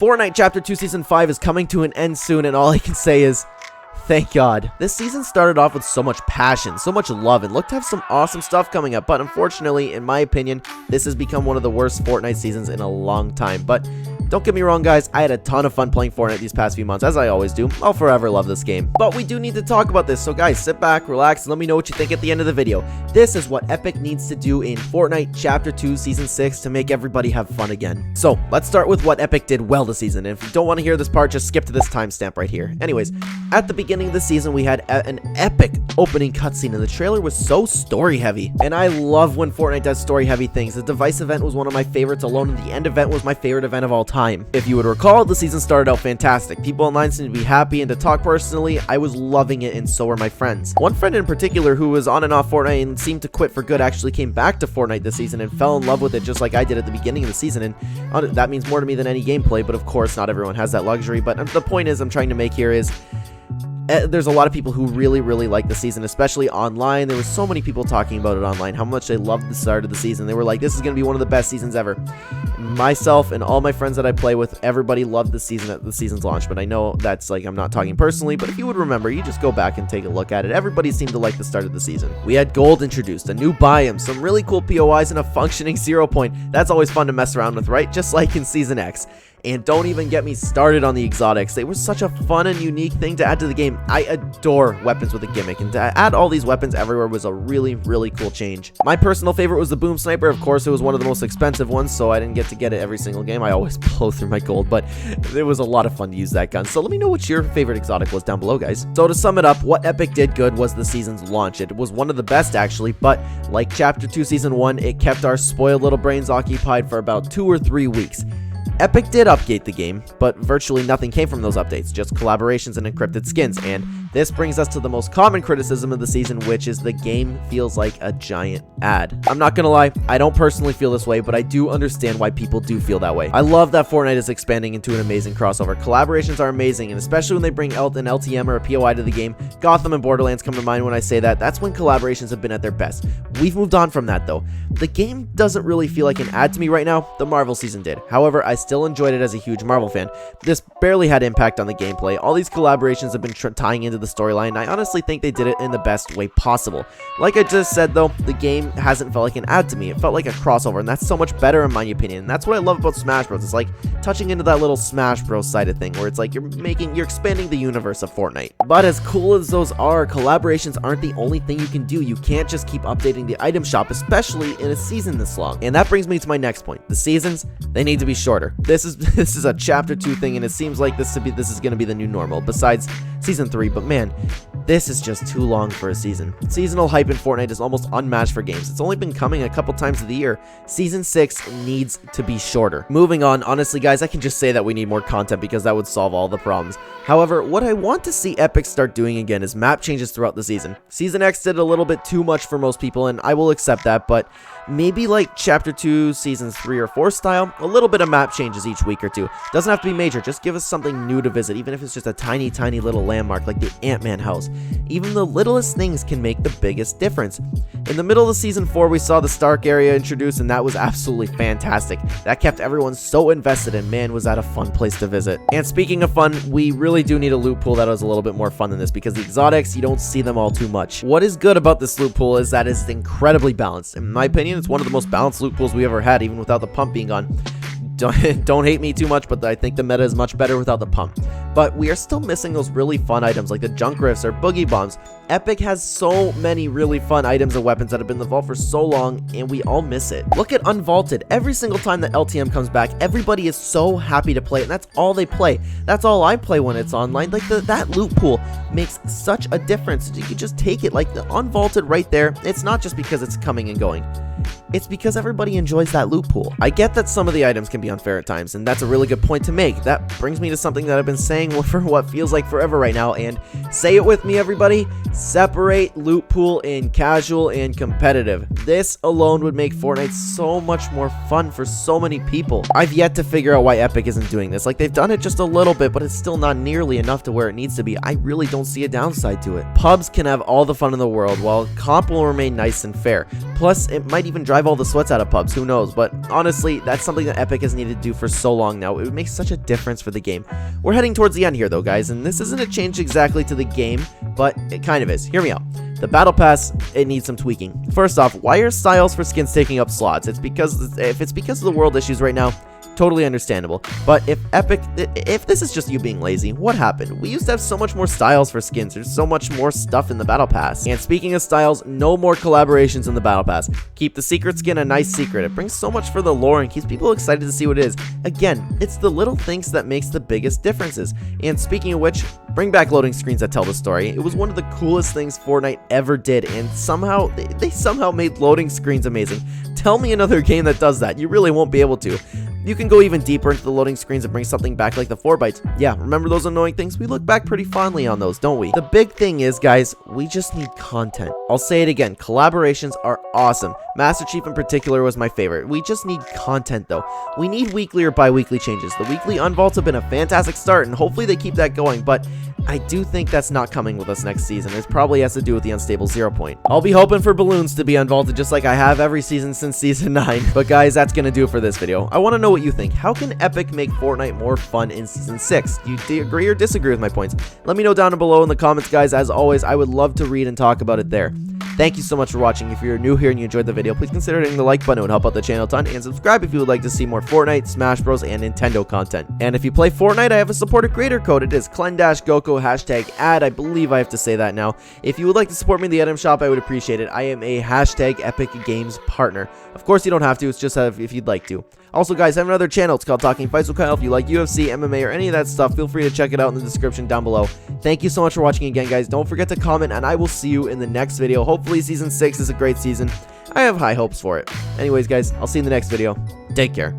Fortnite Chapter 2 Season 5 is coming to an end soon, and all I can say is, thank God. This season started off with so much passion, so much love, and looked to have some awesome stuff coming up, but unfortunately, in my opinion, this has become one of the worst Fortnite seasons in a long time. But don't get me wrong, guys, I had a ton of fun playing Fortnite these past few months, as I always do. I'll forever love this game. But we do need to talk about this, so guys, sit back, relax, and let me know what you think at the end of the video. This is what Epic needs to do in Fortnite Chapter 2 Season 6 to make everybody have fun again. So, let's start with what Epic did well this season, and if you don't want to hear this part, just skip to this timestamp right here. Anyways, at the beginning of the season, we had an epic opening cutscene, and the trailer was so story-heavy. And I love when Fortnite does story-heavy things. The device event was one of my favorites alone, and the end event was my favorite event of all time. If you would recall, the season started out fantastic. People online seemed to be happy, and to talk personally, I was loving it, and so were my friends. One friend in particular who was on and off Fortnite and seemed to quit for good actually came back to Fortnite this season and fell in love with it just like I did at the beginning of the season, and that means more to me than any gameplay, but of course not everyone has that luxury. But the point is I'm trying to make here is there's a lot of people who really like the season, especially online. There were so many people talking about it online, how much they loved the start of the season. They were like, this is going to be one of the best seasons ever. Myself and all my friends that I play with, everybody loved the season at the season's launch, but I know that's like, I'm not talking personally, but if you would remember, you just go back and take a look at it. Everybody seemed to like the start of the season. We had gold introduced, a new biome, some really cool POIs, and a functioning 0 point. That's always fun to mess around with, right? Just like in Season X. And don't even get me started on the exotics. They were such a fun and unique thing to add to the game. I adore weapons with a gimmick, and to add all these weapons everywhere was a really cool change. My personal favorite was the boom sniper. Of course, it was one of the most expensive ones, so I didn't get to get it every single game. I always blow through my gold, but it was a lot of fun to use that gun. So let me know what your favorite exotic was down below, guys. So to sum it up, what Epic did good was the season's launch. It was one of the best, actually, but like Chapter 2 Season 1, it kept our spoiled little brains occupied for about 2 or 3 weeks. Epic did update the game, but virtually nothing came from those updates, just collaborations and encrypted skins, and this brings us to the most common criticism of the season, which is the game feels like a giant ad. I'm not gonna lie, I don't personally feel this way, but I do understand why people do feel that way. I love that Fortnite is expanding into an amazing crossover. Collaborations are amazing, and especially when they bring an LTM or a POI to the game. Gotham and Borderlands come to mind when I say that. That's when collaborations have been at their best. We've moved on from that, though. The game doesn't really feel like an ad to me right now. The Marvel season did. However, I still enjoyed it as a huge Marvel fan. This barely had impact on the gameplay. All these collaborations have been tying into the storyline. I honestly think they did it in the best way possible. Like I just said, though, the game hasn't felt like an ad to me. It felt like a crossover, and that's so much better in my opinion. And that's what I love about Smash Bros. It's like touching into that little Smash Bros side of thing, where it's like you're expanding the universe of Fortnite. But as cool as those are, collaborations aren't the only thing you can do. You can't just keep updating the item shop, especially in a season this long. And that brings me to my next point. The seasons, they need to be shorter. This is a Chapter 2 thing, and it seems like this is going to be the new normal, besides Season 3, but man, this is just too long for a season. Seasonal hype in Fortnite is almost unmatched for games. It's only been coming a couple times of the year. Season 6 needs to be shorter. Moving on, honestly guys, I can just say that we need more content because that would solve all the problems. However, what I want to see Epic start doing again is map changes throughout the season. Season X did a little bit too much for most people, and I will accept that, but maybe like Chapter 2 Seasons 3 or 4 style, a little bit of map changes each week or two. Doesn't have to be major, just give us something new to visit, even if it's just a tiny little landmark like the Ant-Man house. Even the littlest things can make the biggest difference. In the middle of Season 4, we saw the Stark area introduced, and that was absolutely fantastic. That kept everyone so invested, and man, was that a fun place to visit. And speaking of fun, we really do need a loot pool that is a little bit more fun than this, because the exotics, you don't see them all too much. What is good about this loot pool is that it's incredibly balanced. In my opinion, it's one of the most balanced loot pools we ever had, even without the pump being on. Don't hate me too much, but I think the meta is much better without the pump. But we are still missing those really fun items like the junk rifts or boogie bombs. Epic has so many really fun items and weapons that have been in the vault for so long, and we all miss it. Look at Unvaulted. Every single time that LTM comes back, everybody is so happy to play it, and that's all they play. That's all I play when it's online. Like that loot pool makes such a difference. You can just take it, like the Unvaulted right there. It's not just because it's coming and going. It's because everybody enjoys that loot pool. I get that some of the items can be unfair at times, and that's a really good point to make. That brings me to something that I've been saying for what feels like forever right now, and say it with me, everybody. Separate loot pool in casual and competitive. This alone would make Fortnite so much more fun for so many people. I've yet to figure out why Epic isn't doing this. Like, they've done it just a little bit, but it's still not nearly enough to where it needs to be. I really don't see a downside to it. Pubs can have all the fun in the world, while comp will remain nice and fair. Plus, it might even drive all the sweats out of pubs, who knows, but honestly, that's something that Epic has needed to do for so long now. It would make such a difference for the game. We're heading towards the end here though, guys, and this isn't a change exactly to the game, but it kind of is. Hear me out. The Battle Pass, it needs some tweaking. First off, why are styles for skins taking up slots? If it's because of the world issues right now, totally understandable. But if this is just you being lazy, what happened? We used to have so much more styles for skins. There's so much more stuff in the Battle Pass. And speaking of styles, no more collaborations in the Battle Pass. Keep the secret skin a nice secret. It brings so much for the lore and keeps people excited to see what it is. Again, it's the little things that makes the biggest differences. And speaking of which, bring back loading screens that tell the story. It was one of the coolest things Fortnite ever did, and somehow they somehow made loading screens amazing. Tell me another game that does that. You really won't be able to. You can go even deeper into the loading screens and bring something back like the 4-bytes. Yeah, remember those annoying things? We look back pretty fondly on those, don't we? The big thing is, guys, we just need content. I'll say it again, collaborations are awesome. Master Chief in particular was my favorite. We just need content though. We need weekly or bi-weekly changes. The weekly unvaults have been a fantastic start and hopefully they keep that going, but I do think that's not coming with us next season. It probably has to do with the unstable 0 point. I'll be hoping for balloons to be unvaulted just like I have every season since season 9. But guys, that's gonna do it for this video. I want to know what you think. How can Epic make Fortnite more fun in season 6? Do you agree or disagree with my points? Let me know down below in the comments, guys. As always, I would love to read and talk about it there. Thank you so much for watching. If you're new here and you enjoyed the video, please consider hitting the like button. It would help out the channel a ton. And subscribe if you would like to see more Fortnite, Smash Bros, and Nintendo content. And if you play Fortnite, I have a supporter creator code. It is CLEN-GOCO #ad. I believe I have to say that now. If you would like to support me in the item shop, I would appreciate it. I am a #Epic Games partner. Of course, you don't have to. It's just if you'd like to. Also, guys, I have another channel. It's called Talking Fights with Kyle. If you like UFC, MMA, or any of that stuff, feel free to check it out in the description down below. Thank you so much for watching again, guys. Don't forget to comment, and I will see you in the next video. Hopefully, Season 6 is a great season. I have high hopes for it. Anyways, guys, I'll see you in the next video. Take care.